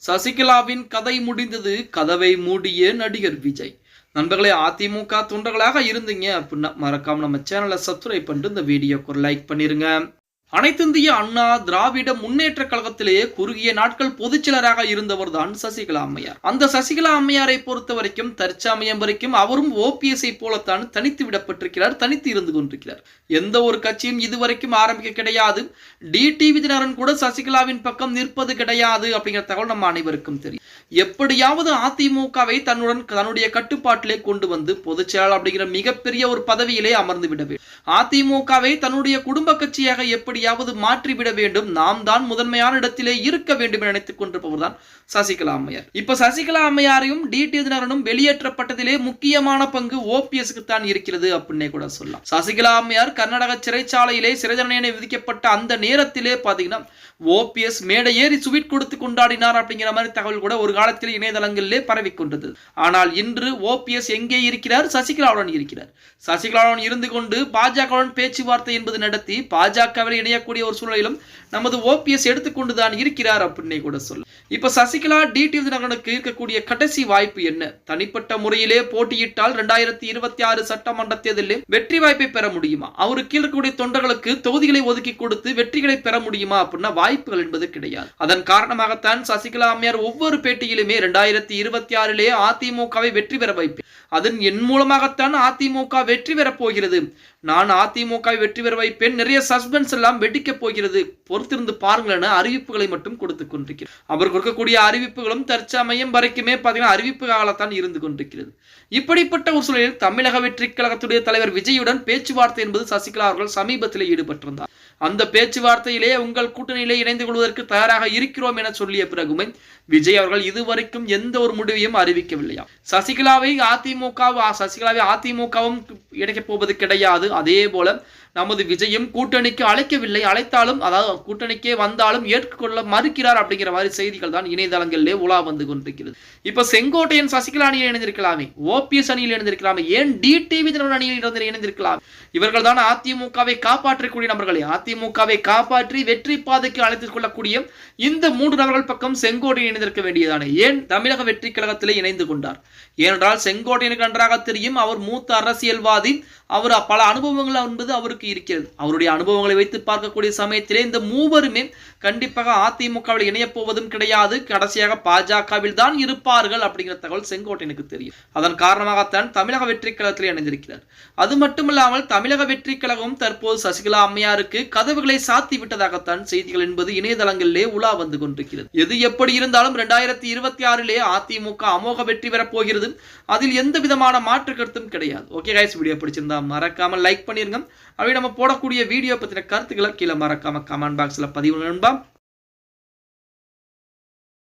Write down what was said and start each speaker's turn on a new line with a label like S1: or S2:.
S1: சசிகலாவின் கதை முடிந்தது, கதவை மூடிய நடிகர் விஜய். நண்பர்களே, அதிமுக தொண்டர்களாக இருந்தீங்க அப்படின்னா மறக்காம நம்ம சேனலை சப்ஸ்கிரைப் பண்ணிட்டு இந்த வீடியோக்கு ஒரு லைக் பண்ணிருங்க. அனைத்திந்திய அண்ணா திராவிட முன்னேற்ற கழகத்திலேயே குறுகிய நாட்கள் பொதுச்செயலராக இருந்தவர் தான் சசிகலா அம்மையார். அந்த சசிகலா அம்மையாரை பொறுத்த வரைக்கும் தற்சமயம் வரைக்கும் அவரும் ஓபிஎஸ்ஐ போலத்தான் தனித்து விடப்பட்டிருக்கிறார், தனித்து இருந்து கொண்டிருக்கிறார். எந்த ஒரு கட்சியும் இதுவரைக்கும் ஆரம்பிக்க கிடையாது. டிடிவி தினகரன் கூட சசிகலாவின் பக்கம் நிற்பது கிடையாது அப்படிங்கிற தகவல் நம்ம அனைவருக்கும் தெரியும். எப்படியாவது அதிமுகவை தன்னுடைய கட்டுப்பாட்டிலே கொண்டு வந்து பொதுச்செயலாளர் அப்படிங்கிற மிகப்பெரிய ஒரு பதவியிலே அமர்ந்து விட வேண்டும். அதிமுகவை தன்னுடைய குடும்ப கட்சியாக எப்படியாவது மாற்றிவிட வேண்டும், நாம் தான் முதன்மையான இடத்திலே இருக்க வேண்டும் என நினைத்துக் கொண்டிருப்பவர் தான் சசிகலா அம்மையார். இப்ப சசிகலா அம்மையாரையும் டிடி தினகரனும் வெளியேற்றப்பட்டதிலே முக்கியமான பங்கு ஓபிஎஸ்க்கு தான் இருக்கிறது அப்படின்னே கூட சொல்லலாம். சசிகலா அம்மையார் கர்நாடக சிறைச்சாலையிலே சிறை தண்டனை விதிக்கப்பட்ட அந்த நேரத்திலே பாத்தீங்கன்னா ஓபிஎஸ் மேடை ஏறி சுவீட் கொடுத்து கொண்டாடினார் அப்படிங்கிற மாதிரி தகவல் கூட ஒரு காலத்தில் இணையதளங்களிலே பரவி கொண்டது. ஆனால் இன்று ஓபிஎஸ் எங்கே இருக்கிறார்? சசிகலாவுடன் இருக்கிறார். சசிகலாவுடன் இருந்து கொண்டு பாஜகவுடன் பேச்சுவார்த்தை என்பது நடத்தி பாஜகவில் இணையக்கூடிய ஒரு சூழலிலும் நமது ஓபிஎஸ் எடுத்துக்கொண்டுதான் இருக்கிறார் அப்படின்னே கூட சொல்ல. இப்ப சசிகலா டிடிவி தினகரனுக்கு இருக்கக்கூடிய கடைசி வாய்ப்பு என்ன? தனிப்பட்ட முறையிலே போட்டியிட்டால் 2026 சட்டமன்ற தேர்தலில் வெற்றி வாய்ப்பை பெற முடியுமா? அவருக்கு இருக்கக்கூடிய தொண்டர்களுக்கு தொகுதிகளை ஒதுக்கி கொடுத்து வெற்றிகளை பெற முடியுமா அப்படின்னா வாய்ப்புகள் என்பது கிடையாது. அதன் காரணமாகத்தான் சசிகலா அம்மையார் ஒவ்வொரு பேட்டியிலுமே 2026 அதிமுகவை வெற்றி பெற வைப்பேன், அதன் என் மூலமாகத்தான் அதிமுக வெற்றி பெறப் போகிறது, நான் அதிமுகவை வெற்றி பெற வைப்பேன், நிறைய சஸ்பென்ஸ் எல்லாம் வெடிக்க போகிறது, பொறுத்திருந்து பாருங்கள் என அறிவிப்புகளை மட்டும் கொடுத்துக் கொண்டிருக்கிறார். அவர் கொடுக்கக்கூடிய அறிவிப்புகளும் தற்சமயம் வரைக்குமே பார்த்தீங்கன்னா அறிவிப்புகளாகத்தான் இருந்து கொண்டிருக்கிறது. இப்படிப்பட்ட ஒரு சூழலில் தமிழக வெற்றி கழகத்துடைய தலைவர் விஜயுடன் பேச்சுவார்த்தை என்பது சசிகலா அவர்கள் சமீபத்தில் ஈடுபட்டிருந்தார். அந்த பேச்சுவார்த்தையிலே உங்கள் கூட்டணியிலே இணைந்து கொள்வதற்கு தயாராக இருக்கிறோம் என சொல்லிய பிறகுமே விஜய் அவர்கள் இதுவரைக்கும் எந்த ஒரு முடிவையும் அறிவிக்கவில்லையா. சசிகலாவை அதிமுகவும் இணைக்கப் போவது கிடையாது. அதே போல நமது விஜயும் கூட்டணிக்கு அழைக்கவில்லை, அழைத்தாலும் அதாவது கூட்டணிக்கே வந்தாலும் ஏற்றுக்கொள்ள மறுக்கிறார் அப்படிங்கிற மாதிரி செய்திகள் தான் இணையதளங்களிலே உலா வந்து கொண்டிருக்கிறது. இப்ப செங்கோட்டையன் சசிகலா அணியில் இணைந்திருக்கலாமே, ஓபிஎஸ் அணியில் இணைந்திருக்கலாமே, ஏன் டிடிவி தினகரன் அணியில் இணைந்திருக்கலாம்? இவர்கள் தான் அதிமுகவை காப்பாற்றக்கூடிய நபர்களே. அதிமுகவை காப்பாற்றி வெற்றி பாதைக்கு அழைத்துக் கொள்ளக்கூடிய இந்த 3 நபர்கள் பக்கம் செங்கோட்டையன் இணைந்திருக்க வேண்டியதானே, ஏன் தமிழக வெற்றி கழகத்திலே இணைந்து கொண்டார்? ஏனென்றால் செங்கோட்டையனுக்கு நன்றாக தெரியும், அவர் மூத்த அரசியல்வாதி, அவர் பல அனுபவங்கள் என்பது அவருக்கு இருக்கிறது. அவருடைய அனுபவங்களை வைத்து பார்க்கக்கூடிய சமயத்திலே இந்த மூவருமே கண்டிப்பாக அதிமுகவில் இணைய போவதும் கிடையாது, கடைசியாக பாஜகவில் தான் இருப்பார்கள் அப்படிங்கிற தகவல் செங்கோட்டையனுக்கு தெரியும். அதன் காரணமாகத்தான் தமிழக வெற்றி கழகத்தில் இணைந்திருக்கிறார். அது மட்டுமில்லாமல் தமிழக வெற்றி கழகம் தற்போது சசிகலா அம்மையாருக்கு கதவுகளை சாத்தி விட்டதாகத்தான் செய்திகள் என்பது இணையதளங்களிலே உலா வந்து கொண்டிருக்கிறது. எது எப்படி இருந்தாலும் 2026 அதிமுக அமோக வெற்றி பெறப் போகிறது, அதில் எந்த விதமான மாற்று கருத்தும் கிடையாது. ஓகே கைஸ், வீடியோ பிடிச்சிருந்தா மறக்காம லைக் பண்ணிருங்க. அப்படி நம்ம போடக்கூடிய வீடியோ பத்தின கருத்துக்களை கீழே மறக்காம கமெண்ட் பாக்ஸ்ல பதிவு நண்பா.